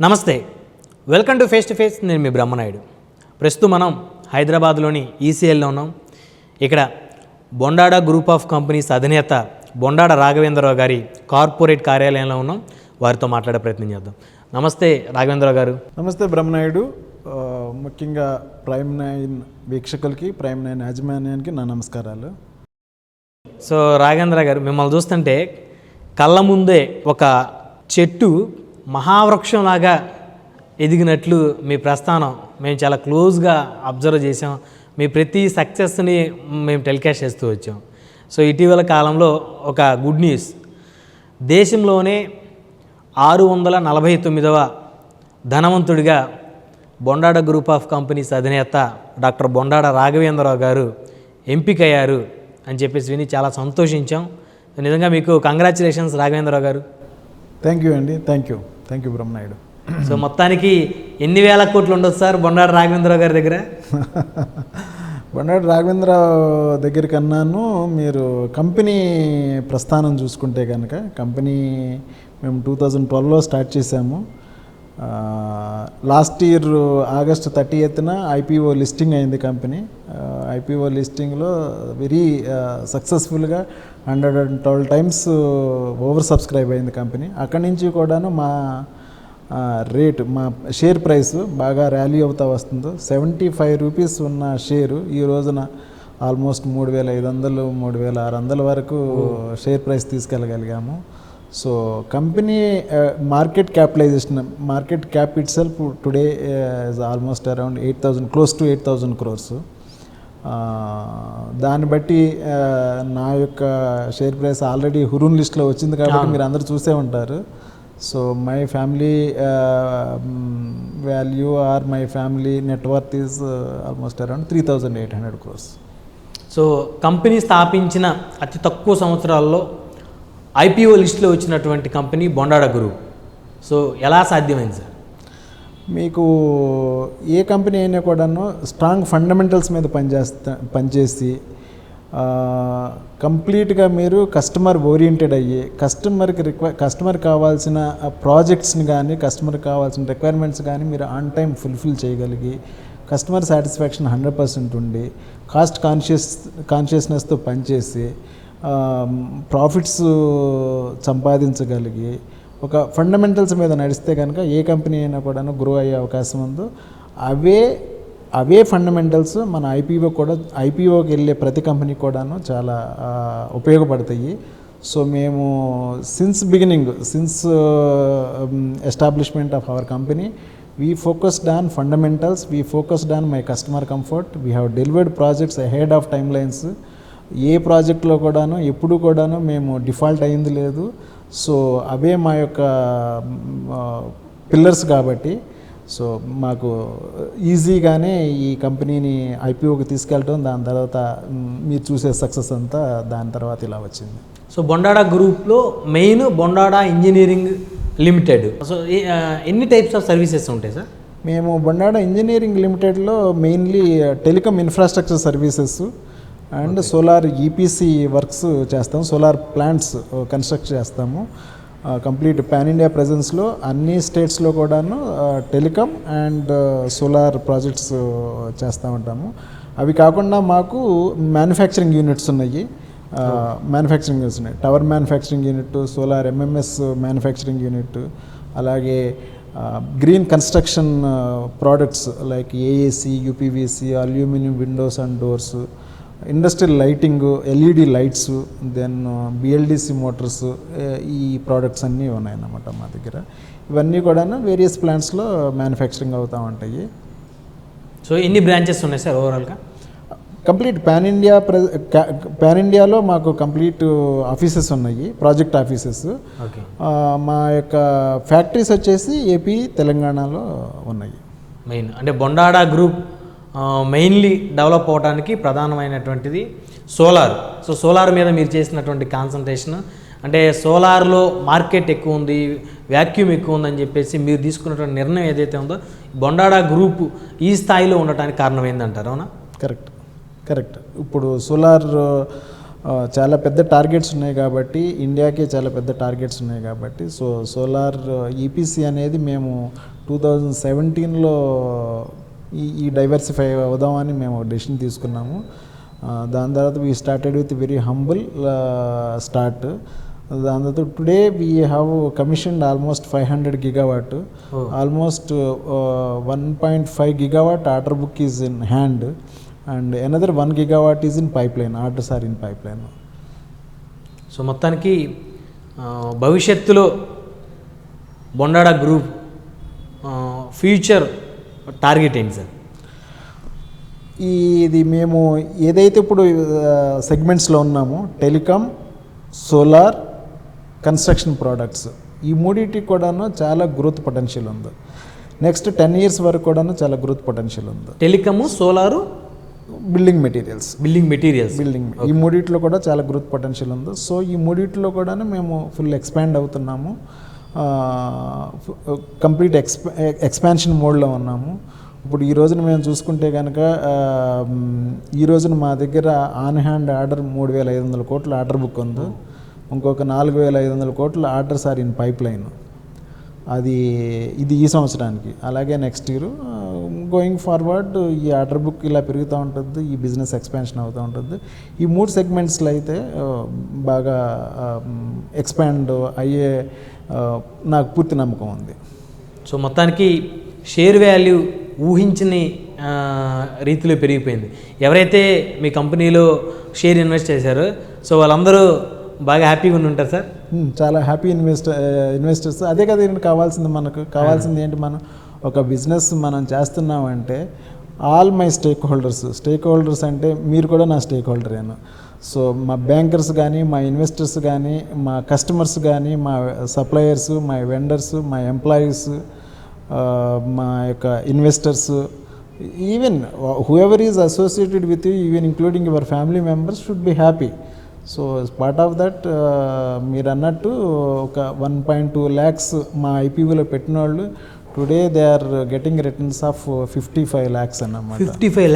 నమస్తే, welcome to face. నేను మీ బ్రహ్మనాయుడు. ప్రస్తుతం మనం హైదరాబాద్లోని ఈసీఎల్లో ఉన్నాం. ఇక్కడ బొండాడ గ్రూప్ ఆఫ్ కంపెనీస్ అధినేత బొండాడ రాఘవేంద్రరావు గారి కార్పొరేట్ కార్యాలయంలో ఉన్నాం. వారితో మాట్లాడే ప్రయత్నం చేద్దాం. నమస్తే రాఘవేంద్రరావు గారు. నమస్తే బ్రహ్మనాయుడు. ముఖ్యంగా ప్రైమ్ 9 వీక్షకులకి, ప్రైమ్ 9 యాజమాన్యానికి నా నమస్కారాలు. సో రాఘవేంద్ర గారు, మిమ్మల్ని చూస్తుంటే కళ్ళ ముందే ఒక చెట్టు మహావృక్షంలాగా ఎదిగినట్లు మీ ప్రస్థానం మేము చాలా క్లోజ్గా అబ్జర్వ్ చేసాం. మీ ప్రతి సక్సెస్ని మేము టెలికాస్ట్ చేస్తూ వచ్చాం. సో ఇటీవల కాలంలో ఒక గుడ్ న్యూస్, దేశంలోనే 649వ ధనవంతుడిగా బొండాడ గ్రూప్ ఆఫ్ కంపెనీస్ అధినేత డాక్టర్ బొండాడ రాఘవేంద్రరావు గారు ఎంపికయ్యారు అని చెప్పేసి విని చాలా సంతోషించాం. నిజంగా మీకు కంగ్రాచులేషన్స్ రాఘవేంద్రరావు గారు. థ్యాంక్ యూ అండి. Thank you Brahmanaidu. సో మొత్తానికి ఎన్ని వేల కోట్లు ఉండదు సార్ బొండాడ రాఘవేంద్రరావు గారి దగ్గర? బొండాడ రాఘవేంద్రరావు దగ్గర కన్నాను మీరు కంపెనీ ప్రస్థానం చూసుకుంటే కనుక, కంపెనీ మేము 2012లో స్టార్ట్ చేసాము. లాస్ట్ ఇయర్ ఆగస్ట్ 30న ఐపీఓ లిస్టింగ్ అయింది కంపెనీ. ఐపీఓ లిస్టింగ్లో వెరీ సక్సెస్ఫుల్గా 112 టైమ్స్ ఓవర్ సబ్స్క్రైబ్ అయింది కంపెనీ. అక్కడి నుంచి కూడాను మా రేట్, మా షేర్ ప్రైస్ బాగా ర్యాలీ అవుతూ వస్తుందో, 75 రూపీస్ ఉన్న షేరు ఈ రోజున ఆల్మోస్ట్ 3500, 3600 వరకు షేర్ ప్రైస్ తీసుకెళ్ళగలిగాము. So company market cap itself today is almost around 8,000, close to 8,000 crores. దాన్ని బట్టి నా యొక్క షేర్ ప్రైస్ ఆల్రెడీ హురూన్ లిస్ట్లో వచ్చింది కాబట్టి మీరు అందరూ చూసే ఉంటారు. So my family value or my family net worth is almost around 3,800 crores. So company స్థాపించిన అతి తక్కువ సంవత్సరాల్లో ఐపీఓ లిస్టులో వచ్చినటువంటి కంపెనీ బొండాడ గ్రూప్. సో ఎలా సాధ్యమైంది సార్? మీకు ఏ కంపెనీ అయినా కూడాను స్ట్రాంగ్ ఫండమెంటల్స్ మీద పనిచేసి కంప్లీట్గా మీరు కస్టమర్ ఓరియంటెడ్ అయ్యి కస్టమర్ కావాల్సిన ప్రాజెక్ట్స్ని కానీ, కస్టమర్ కావాల్సిన రిక్వైర్మెంట్స్ కానీ మీరు ఆన్ టైం ఫుల్ఫిల్ చేయగలిగి, కస్టమర్ సాటిస్ఫాక్షన్ 100% ఉండి, కాస్ట్ కాన్షియస్నెస్తో పనిచేసి ప్రాఫిట్స్ సంపాదించగలిగి ఒక ఫండమెంటల్స్ మీద నడిస్తే కనుక ఏ కంపెనీ అయినా కూడాను గ్రో అయ్యే అవకాశం ఉందో. అవే ఫండమెంటల్స్ మన ఐపీఓకి వెళ్ళే ప్రతి కంపెనీ కూడాను చాలా ఉపయోగపడతాయి. సో మేము since establishment of our company we focused on fundamentals, we focused on my customer comfort, we have delivered projects ahead of timelines. ఏ ప్రాజెక్ట్లో కూడాను ఎప్పుడు కూడాను మేము డిఫాల్ట్ అయింది లేదు. సో అవే మా యొక్క పిల్లర్స్ కాబట్టి సో మాకు ఈజీగానే ఈ కంపెనీని ఐపీఓకి తీసుకెళ్ళటం, దాని తర్వాత మీరు చూసే సక్సెస్ అంతా దాని తర్వాత ఇలా వచ్చింది. సో బొండాడ గ్రూప్లో main Bondada engineering limited. So ఎన్ని టైప్స్ ఆఫ్ సర్వీసెస్ ఉంటాయి సార్? మేము బొండాడ ఇంజనీరింగ్ లిమిటెడ్లో mainly telecom infrastructure services and solar EPC works చేస్తాము. సోలార్ ప్లాంట్స్ కన్స్ట్రక్ట్ చేస్తాము. కంప్లీట్ పాన్ ఇండియా ప్రెజెన్స్లో అన్ని స్టేట్స్లో కూడాను టెలికాం అండ్ సోలార్ ప్రాజెక్ట్స్ చేస్తూ ఉంటాము. అవి కాకుండా మాకు మ్యానుఫ్యాక్చరింగ్ యూనిట్స్ ఉన్నాయి. Tower manufacturing unit, solar MMS manufacturing unit, అలాగే green construction products like AAC, UPVC, aluminium windows and doors, industrial lighting, LED lights, then BLDC motors, ఈ ప్రోడక్ట్స్ అన్నీ ఉన్నాయన్నమాట మా దగ్గర. ఇవన్నీ కూడా వేరియస్ ప్లాంట్స్లో మ్యానుఫ్యాక్చరింగ్ అవుతూ ఉంటాయి. సో ఎన్ని బ్రాంచెస్ ఉన్నాయి సార్ ఓవరాల్గా? కంప్లీట్ పాన్ ఇండియాలో మాకు కంప్లీట్ ఆఫీసెస్ ఉన్నాయి, ప్రాజెక్ట్ ఆఫీసెస్. మా యొక్క ఫ్యాక్టరీస్ వచ్చేసి ఏపీ, తెలంగాణలో ఉన్నాయి. మెయిన్ అంటే బొండాడ గ్రూప్ మెయిన్లీ డెవలప్ అవడానికి ప్రధానమైనటువంటిది సోలార్. సో సోలార్ మీద మీరు చేసినటువంటి కాన్సన్ట్రేషన్, అంటే సోలార్లో మార్కెట్ ఎక్కువ ఉంది, వ్యాక్యూమ్ ఎక్కువ ఉందని చెప్పేసి మీరు తీసుకున్నటువంటి నిర్ణయం ఏదైతే ఉందో బొండాడ గ్రూప్ ఈ స్థాయిలో ఉండటానికి కారణం ఏందంటారు? అవునా? కరెక్ట్. ఇప్పుడు సోలార్ చాలా పెద్ద టార్గెట్స్ ఉన్నాయి కాబట్టి, ఇండియాకే చాలా పెద్ద టార్గెట్స్ ఉన్నాయి కాబట్టి, సో సోలార్ ఈపీసీ అనేది మేము 2017లో ఈ డైవర్సిఫై అవుదామని మేము డెసిషన్ తీసుకున్నాము. దాని తర్వాత we started with very humble start. దాని తర్వాత today we have commissioned almost 500 gigawatt, almost 1.5 gigawatt order book is in hand and another 1 gigawatt is in pipeline. Orders are in pipeline. So మొత్తానికి భవిష్యత్తులో Bondada group future target ఏంటి sir? ఇది మేము ఏదైతే ఇప్పుడు సెగ్మెంట్స్లో ఉన్నామో, టెలికాం, సోలార్, కన్స్ట్రక్షన్ ప్రోడక్ట్స్, ఈ మూడింటికి కూడాను చాలా గ్రోత్ పొటెన్షియల్ ఉంది. నెక్స్ట్ 10 years వరకు కూడాను చాలా గ్రోత్ పొటెన్షియల్ ఉంది. Telecom, solar, building materials, building ఈ మూడిట్లో కూడా చాలా గ్రోత్ పొటెన్షియల్ ఉంది. సో ఈ మూడిట్లో కూడా మేము ఫుల్ ఎక్స్పాండ్ అవుతున్నాము. కంప్లీట్ ఎక్స్పాన్షన్ మోడ్లో ఉన్నాము. ఇప్పుడు ఈ రోజున మేము చూసుకుంటే కనుక ఈ రోజున మా దగ్గర ఆన్ హ్యాండ్ ఆర్డర్ 3,500 కోట్ల ఆర్డర్ బుక్ ఉంది. ఇంకొక 4,500 కోట్ల orders are in pipeline. ఇది ఈ సంవత్సరానికి. అలాగే నెక్స్ట్ ఇయర్ గోయింగ్ ఫార్వర్డ్ ఈ ఆర్డర్ బుక్ ఇలా పెరుగుతూ ఉంటుంది, ఈ బిజినెస్ ఎక్స్పాన్షన్ అవుతూ ఉంటుంది. ఈ 3 సెగ్మెంట్స్లో అయితే బాగా ఎక్స్పాండ్ అయ్యే నాకు పూర్తి నమ్మకం ఉంది. సో మొత్తానికి షేర్ వాల్యూ ఊహించని రీతిలో పెరిగిపోయింది. ఎవరైతే మీ కంపెనీలో షేర్ ఇన్వెస్ట్ చేశారో సో వాళ్ళందరూ బాగా హ్యాపీగా ఉండి ఉంటారు సార్. చాలా హ్యాపీ ఇన్వెస్టర్స్. అదే కదా ఏంటి కావాల్సింది. మనకు కావాల్సింది ఏంటి? మనం ఒక బిజినెస్ మనం చేస్తున్నామంటే ఆల్ మై స్టేక్ హోల్డర్స్ అంటే మీరు కూడా నా స్టేక్ హోల్డరేను. సో మా బ్యాంకర్స్ కానీ, మా ఇన్వెస్టర్స్ కానీ, మా కస్టమర్స్ కానీ, మా సప్లయర్స్, మా వెండర్స్, మా ఎంప్లాయీస్, మా యొక్క investors, even whoever is associated with you, even including your family members should be happy. So part of that మీరు అన్నట్టు ఒక 1.2 lakhs మా ఐపీఓలో పెట్టిన వాళ్ళు today they are getting returns of 55 lakhs అన్నమాట. 55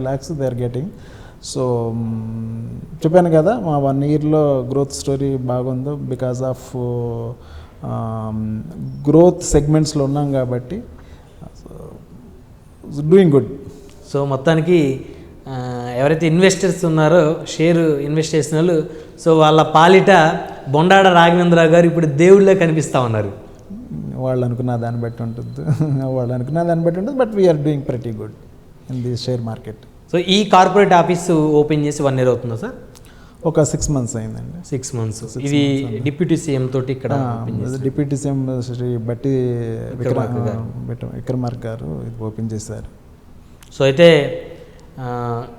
lakhs they are getting. So చెప్పాను కదా మా 1 yearలో గ్రోత్ స్టోరీ బాగుందో బికాస్ ఆఫ్ గ్రోత్ సెగ్మెంట్స్లో ఉన్నాం కాబట్టి డూయింగ్ గుడ్. సో మొత్తానికి ఎవరైతే ఇన్వెస్టర్స్ ఉన్నారో షేర్ ఇన్వెస్ట్ చేసిన వాళ్ళు సో వాళ్ళ పాలిట బొండాడ రాఘవేంద్రరావు గారు ఇప్పుడు దేవుళ్ళే కనిపిస్తూ ఉన్నారు. వాళ్ళు అనుకున్న దాన్ని బట్టి ఉంటుంది but we are doing pretty good in the share market. So ఈ కార్పొరేట్ ఆఫీస్ ఓపెన్ చేసి 1 year అవుతుందా సార్? ఒక 6 months అయిందండి. 6 months. ఇది డిప్యూటీ సీఎం తోటి ఇక్కడ డిప్యూటీ సీఎం శ్రీ బట్టి విక్రమార్క గారు ఇది ఓపెన్ చేశారు. సో అయితే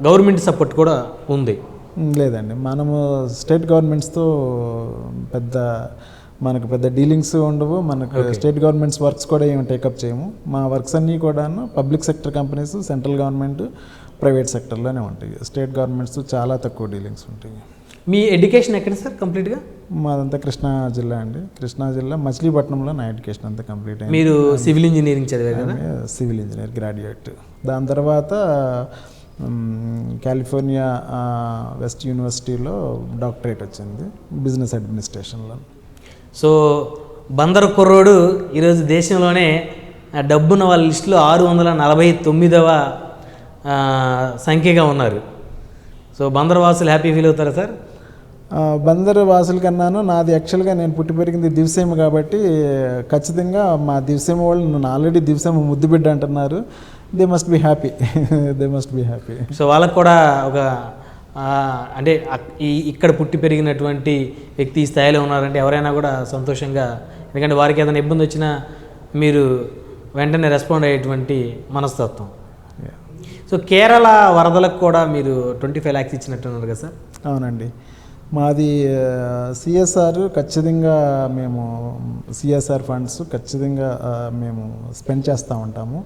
గవర్నమెంట్ సపోర్ట్ కూడా ఉంది? లేదండి, మనము స్టేట్ గవర్నమెంట్స్తో మనకు పెద్ద డీలింగ్స్ ఉండవు. మనకు స్టేట్ గవర్నమెంట్స్ వర్క్స్ కూడా ఏమి టేకప్ చేయము. మా వర్క్స్ అన్నీ కూడాను public sector companies, central government, private సెక్టర్లోనే ఉంటాయి. స్టేట్ గవర్నమెంట్స్ చాలా తక్కువ డీలింగ్స్ ఉంటాయి. మీ ఎడ్యుకేషన్ ఎక్కడ సార్ కంప్లీట్గా? మాదంతా కృష్ణా జిల్లా అండి. కృష్ణా జిల్లా మచిలీపట్నంలో నా ఎడ్యుకేషన్ అంతా కంప్లీట్ అయింది. మీరు సివిల్ ఇంజనీరింగ్ చదివారు కదా? Civil engineer graduate. దాని తర్వాత కాలిఫోర్నియా వెస్ట్ యూనివర్సిటీలో డాక్టరేట్ వచ్చింది బిజినెస్ అడ్మినిస్ట్రేషన్లో. సో బందరు కుర్రోడు ఈరోజు దేశంలోనే డబ్బున్న వాళ్ళ లిస్టులో 649వ సంఖ్యగా ఉన్నారు. సో బందర్ వాసులు హ్యాపీ ఫీల్ అవుతారా సార్? బందర్ వాసుల కన్నాను నాది యాక్చువల్గా నేను పుట్టి పెరిగింది దివసేమ కాబట్టి ఖచ్చితంగా మా దివసేమ వాళ్ళు నన్ను ఆల్రెడీ దివసేమ ముద్దు బిడ్డ అంటున్నారు. They must be happy. So వాళ్ళకు కూడా ఒక అంటే ఇక్కడ పుట్టి పెరిగినటువంటి వ్యక్తి ఈ స్థాయిలో ఉన్నారంటే ఎవరైనా కూడా సంతోషంగా, ఎందుకంటే వారికి ఏదైనా ఇబ్బంది వచ్చినా మీరు వెంటనే రెస్పాండ్ అయ్యేటువంటి మనస్తత్వం. సో కేరళ వరదలకు కూడా మీరు 25 lakhs ఇచ్చినట్టున్నారు కదా సార్? అవునండి, మాది సిఎస్ఆర్ ఖచ్చితంగా మేము సిఎస్ఆర్ ఫండ్స్ ఖచ్చితంగా మేము స్పెండ్ చేస్తూ ఉంటాము.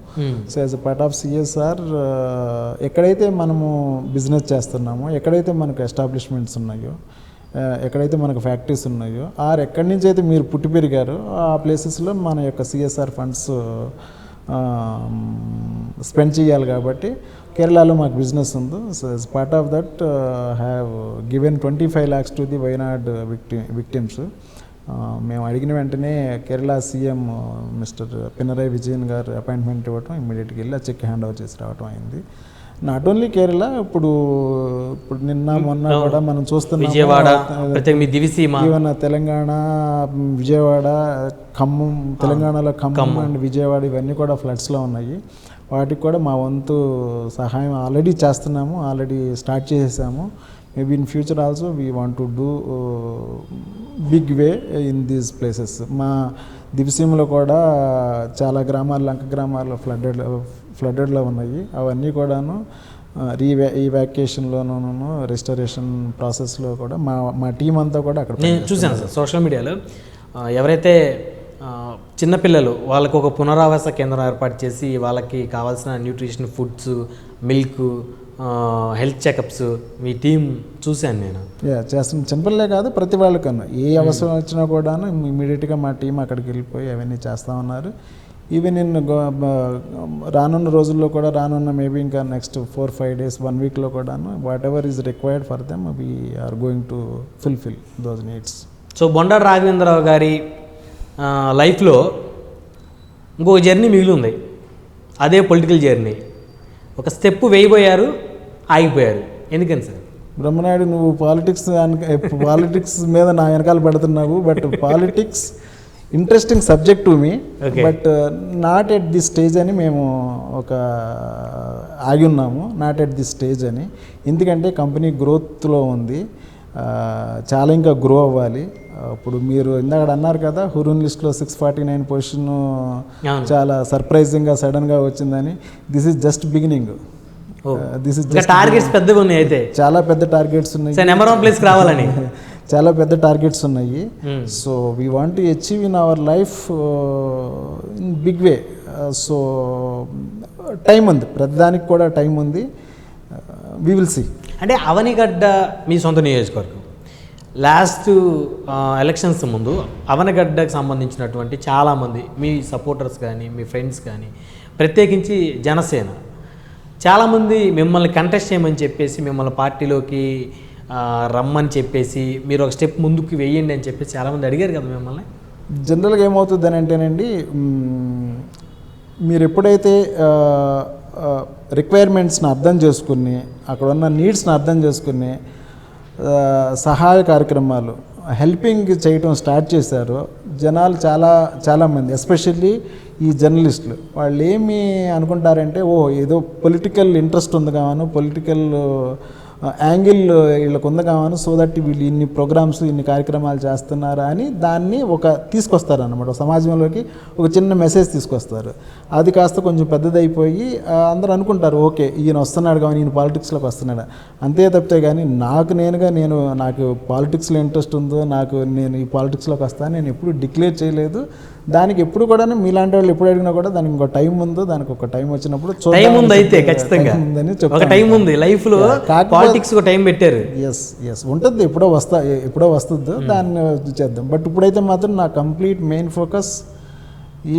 So as a part of CSR ఎక్కడైతే మనము బిజినెస్ చేస్తున్నామో, ఎక్కడైతే మనకు ఎస్టాబ్లిష్మెంట్స్ ఉన్నాయో, ఎక్కడైతే మనకు ఫ్యాక్టరీస్ ఉన్నాయో, ఎక్కడి నుంచి అయితే మీరు పుట్టి పెరిగారో ఆ ప్లేసెస్లో మన యొక్క సిఎస్ఆర్ ఫండ్స్ స్పెండ్ చేయాలి కాబట్టి కేరళలో మాకు బిజినెస్ ఉంది. So as part of that have given 25 lakhs to the Wayanad victims. మేము అడిగిన వెంటనే కేరళ సీఎం మిస్టర్ పినరయ్ విజయన్ గారు అపాయింట్మెంట్ ఇవ్వటం, ఇమ్మీడియట్గా వెళ్ళి ఆ చెక్ హ్యాండ్ ఓవర్ చేసి రావటం అయింది. నాట్ ఓన్లీ కేరళ, ఇప్పుడు నిన్న మొన్న కూడా మనం చూస్తున్నాం విజయవాడ, ఈవెన్ తెలంగాణ, విజయవాడ, ఖమ్మం, తెలంగాణలో ఖమ్మం అండ్ విజయవాడ ఇవన్నీ కూడా ఫ్లడ్స్లో ఉన్నాయి. వాటికి కూడా మా వంతు సహాయం ఆల్రెడీ చేస్తున్నాము, ఆల్రెడీ స్టార్ట్ చేసేసాము. Maybe in future also we want to do big way in these places. మా దివిసీమలో కూడా చాలా గ్రామాలు, లంక గ్రామాలు ఫ్లడ్డెడ్లో ఉన్నాయి. అవన్నీ కూడాను ఈవాక్యుయేషన్లోనూ రెస్టరేషన్ ప్రాసెస్లో కూడా మా టీం అంతా కూడా అక్కడ. నేను చూశాను సార్ సోషల్ మీడియాలో, ఎవరైతే చిన్నపిల్లలు వాళ్ళకు ఒక పునరావాస కేంద్రం ఏర్పాటు చేసి వాళ్ళకి కావాల్సిన nutrition foods, milk, health checkups మీ టీం చూశాను నేను. చేస్తున్న చిన్నపిల్లలే కాదు, ప్రతి వాళ్ళకన్నా ఏ అవసరం వచ్చినా కూడాను ఇమీడియట్గా మా టీం అక్కడికి వెళ్ళిపోయి అవన్నీ చేస్తూ ఉన్నారు. ఈవెన్ ఇన్ రానున్న రోజుల్లో కూడా, రానున్న మేబీ ఇంకా నెక్స్ట్ 4-5 days 1 weekలో కూడాను whatever is required for them we are going to fulfil those needs. So Bondaru Raghavendrarao గారి లైఫ్లో ఇంకొక జర్నీ మిగిలి ఉంది, అదే పొలిటికల్ జర్నీ. ఒక స్టెప్ వేయబోయారు, ఆగిపోయారు. ఎందుకని సార్? బ్రహ్మనాయుడు, నువ్వు పాలిటిక్స్ మీద నా వెనకాల పెడుతున్నావు. But politics interesting subject to me, but not at the stage అని మేము ఆగి ఉన్నాము. నాట్ ఎట్ ది స్టేజ్ అని, ఎందుకంటే కంపెనీ గ్రోత్లో ఉంది, చాలా ఇంకా గ్రో అవ్వాలి. ఇప్పుడు మీరు ఇందాక అన్నారు కదా, హురూన్ లిస్ట్లో 649 పొజిషన్ చాలా సర్ప్రైజింగ్గా సడన్గా వచ్చిందని. This is just beginning. This is targets పెద్దగా ఉన్నాయి, అయితే చాలా పెద్ద టార్గెట్స్ ఉన్నాయి, నెంబర్ 1 ప్లేస్కి రావాలని చాలా పెద్ద టార్గెట్స్ ఉన్నాయి. So we want to achieve in our life in big way. So time ఉంది, ప్రతిదానికి కూడా టైం ఉంది. We will see. అంటే అవనిగడ్డ మీ సొంత నియోజకవర్గం. లాస్ట్ ఎలక్షన్స్ ముందు అవనిగడ్డకు సంబంధించినటువంటి చాలామంది మీ సపోర్టర్స్ కానీ, మీ ఫ్రెండ్స్ కానీ, ప్రత్యేకించి జనసేన చాలామంది మిమ్మల్ని కంటెస్ట్ చేయమని చెప్పేసి, మిమ్మల్ని పార్టీలోకి రమ్మని చెప్పేసి, మీరు ఒక స్టెప్ ముందుకు వేయండి అని చెప్పేసి చాలామంది అడిగారు కదా మిమ్మల్ని. జనరల్గా ఏమవుతుంది అని అంటేనండి, మీరు ఎప్పుడైతే రిక్వైర్మెంట్స్ని అర్థం చేసుకుని, అక్కడ ఉన్న నీడ్స్ని అర్థం చేసుకుని సహాయ కార్యక్రమాలు, హెల్పింగ్ చేయటం స్టార్ట్ చేశారు జనాలు, చాలామంది, ఎస్పెషల్లీ ఈ జర్నలిస్టులు. వాళ్ళు ఏమి అనుకుంటారంటే, ఏదో పొలిటికల్ ఇంట్రెస్ట్ ఉంది కావాను, పొలిటికల్ యాంగిల్ వీళ్ళకు ఉంది కావాను, సో దట్ వీళ్ళు ఇన్ని ప్రోగ్రామ్స్, ఇన్ని కార్యక్రమాలు చేస్తున్నారా అని దాన్ని తీసుకొస్తారన్నమాట. సమాజంలోకి ఒక చిన్న మెసేజ్ తీసుకొస్తారు. అది కాస్త కొంచెం పెద్దదైపోయి అందరూ అనుకుంటారు, ఓకే ఈయన వస్తున్నాడు కానీ ఈయన పాలిటిక్స్లోకి వస్తున్నాడు. అంతే తప్పితే కానీ నాకు పాలిటిక్స్లో ఇంట్రెస్ట్ ఉందో, నేను ఈ పాలిటిక్స్లోకి వస్తాను నేను ఎప్పుడు డిక్లేర్ చేయలేదు. దానికి ఎప్పుడు కూడా మీలాంటి వాళ్ళు ఎప్పుడు అడిగినా కూడా దానికి ఒక టైం ఉందో, దానికి ఒక టైం వచ్చినప్పుడు అయితే ఖచ్చితంగా టైం ఉంది లైఫ్లో. పాలిటిక్స్ టైం పెట్టారు. ఎస్ ఉంటుంది, ఎప్పుడో వస్తుంది, దాన్ని చేద్దాం. బట్ ఇప్పుడైతే మాత్రం నా complete main focus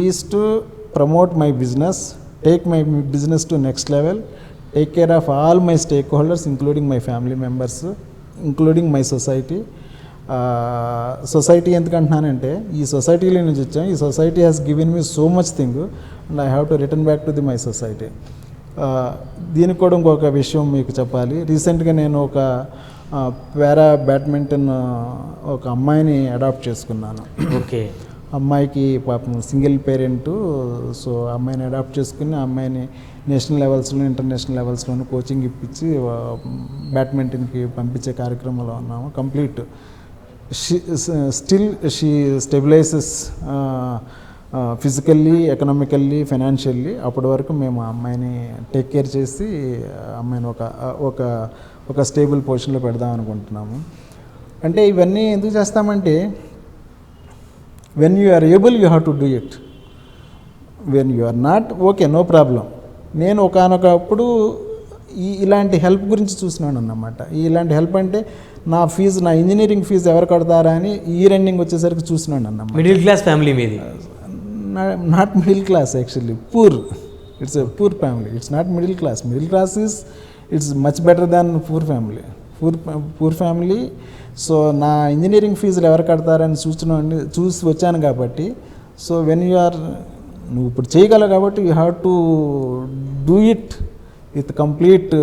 is to promote my business, take my business to next level, take care of all my stakeholders, including my family members, including my society. Society ఎందుకంటున్నానంటే, ఈ సొసైటీలో నుంచి వచ్చాం, ఈ society has given me so much thing and I have to return back to my society. దీనికి కూడా ఇంకొక విషయం మీకు చెప్పాలి. రీసెంట్గా నేను ఒక బ్యాడ్మింటన్ ఒక అమ్మాయిని అడాప్ట్ చేసుకున్నాను. ఓకే. అమ్మాయికి పాపం సింగిల్ పేరెంటు. సో అమ్మాయిని అడాప్ట్ చేసుకుని అమ్మాయిని నేషనల్ లెవెల్స్లో, ఇంటర్నేషనల్ లెవెల్స్లోనూ కోచింగ్ ఇప్పించి బ్యాడ్మింటన్కి పంపించే కార్యక్రమంలో ఉన్నాము. Complete she stabilises physically, economically, financially. అప్పటి వరకు మేము ఆ అమ్మాయిని టేక్ కేర్ చేసి అమ్మాయిని ఒక స్టేబుల్ పొజిషన్లో పెడదాం అనుకుంటున్నాము. అంటే ఇవన్నీ ఎందుకు చేస్తామంటే, when you are able you have to do it, when you are not, okay no problem. నేను ఒకానొకప్పుడు ఇలాంటి హెల్ప్ గురించి చూసినాను అన్నమాట. ఇలాంటి హెల్ప్ అంటే నా ఇంజనీరింగ్ ఫీజు ఎవరు కడతారా అని ఇయర్ ఎండింగ్ వచ్చేసరికి చూసినాను అన్నమాట. మిడిల్ క్లాస్ ఫ్యామిలీ మీది. Not middle class actually, poor. It's a poor family. It's not middle class. Middle class is it's much better than poor family. Poor family. So నా engineering ఫీజులు ఎవరు కడతారని చూసి వచ్చాను కాబట్టి, సో వెన్ యు ఆర్, నువ్వు ఇప్పుడు చేయగలవు కాబట్టి you have to do it with complete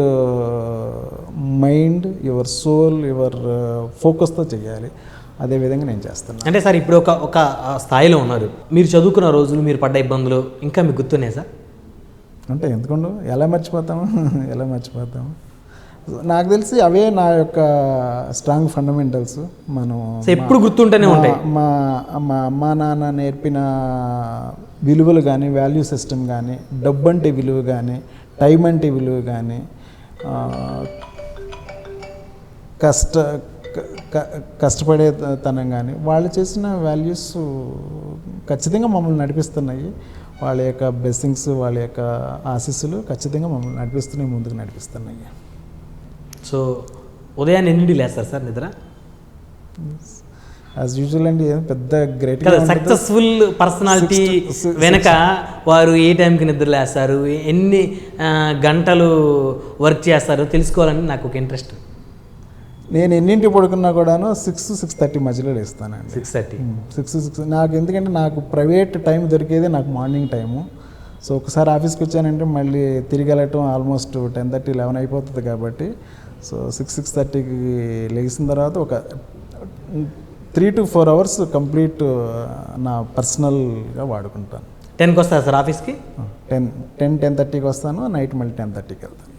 mind, your soul, your ఫోకస్తో చేయాలి. అదేవిధంగా నేను చేస్తున్నాను. అంటే సార్ ఇప్పుడు ఒక స్థాయిలో ఉన్నారు, మీరు చదువుకున్న రోజులు, మీరు పడ్డ ఇబ్బందులు ఇంకా మీకు గుర్తున్నాయి సార్? అంటే ఎందుకండు ఎలా మర్చిపోతాము నాకు తెలిసి అవే నా యొక్క స్ట్రాంగ్ ఫండమెంటల్స్. మనం ఎప్పుడు గుర్తుంటూనే ఉంటాయి. మా అమ్మా నాన్న నేర్పిన విలువలు కానీ, వాల్యూ సిస్టమ్ కానీ, డబ్బు అంటే విలువ కానీ, టైం అంటే విలువ కానీ, కష్టపడేతనం కానీ, వాళ్ళు చేసిన వాల్యూస్ ఖచ్చితంగా మమ్మల్ని నడిపిస్తున్నాయి. వాళ్ళ యొక్క బ్లెస్సింగ్స్, వాళ్ళ యొక్క ఆశీస్సులు ఖచ్చితంగా మమ్మల్ని నడిపిస్తున్నాయి, ముందుకు నడిపిస్తున్నాయి. సో ఉదయాన్ని ఎన్నింటికి లేస్తారు సార్ నిద్ర? యాజ్ యూజువల్ అండి, పెద్ద గ్రేట్ సక్సెస్ఫుల్ పర్సనాలిటీ వెనక వారు ఏ టైంకి నిద్ర లేస్తారు, ఎన్ని గంటలు వర్క్ చేస్తారో తెలుసుకోవాలని నాకు ఒక ఇంట్రెస్ట్. నేను ఎన్నింటికి పడుకున్నా కూడాను 6-6:30 మధ్యలో లేస్తానండి. 6:30 నాకు ఎందుకంటే నాకు ప్రైవేట్ టైం దొరికేది నాకు మార్నింగ్ టైము. సో ఒకసారి ఆఫీస్కి వచ్చానంటే మళ్ళీ తిరిగి వెళ్ళటం ఆల్మోస్ట్ 10:30-11 అయిపోతుంది కాబట్టి, సో 6-6:30కి లేచిన తర్వాత ఒక 3 to 4 అవర్స్ కంప్లీట్ నా పర్సనల్గా వాడుకుంటాను. 10కి వస్తారు సార్ ఆఫీస్కి? 10-10:30కి వస్తాను, నైట్ మళ్ళీ 10:30కి వెళ్తాను.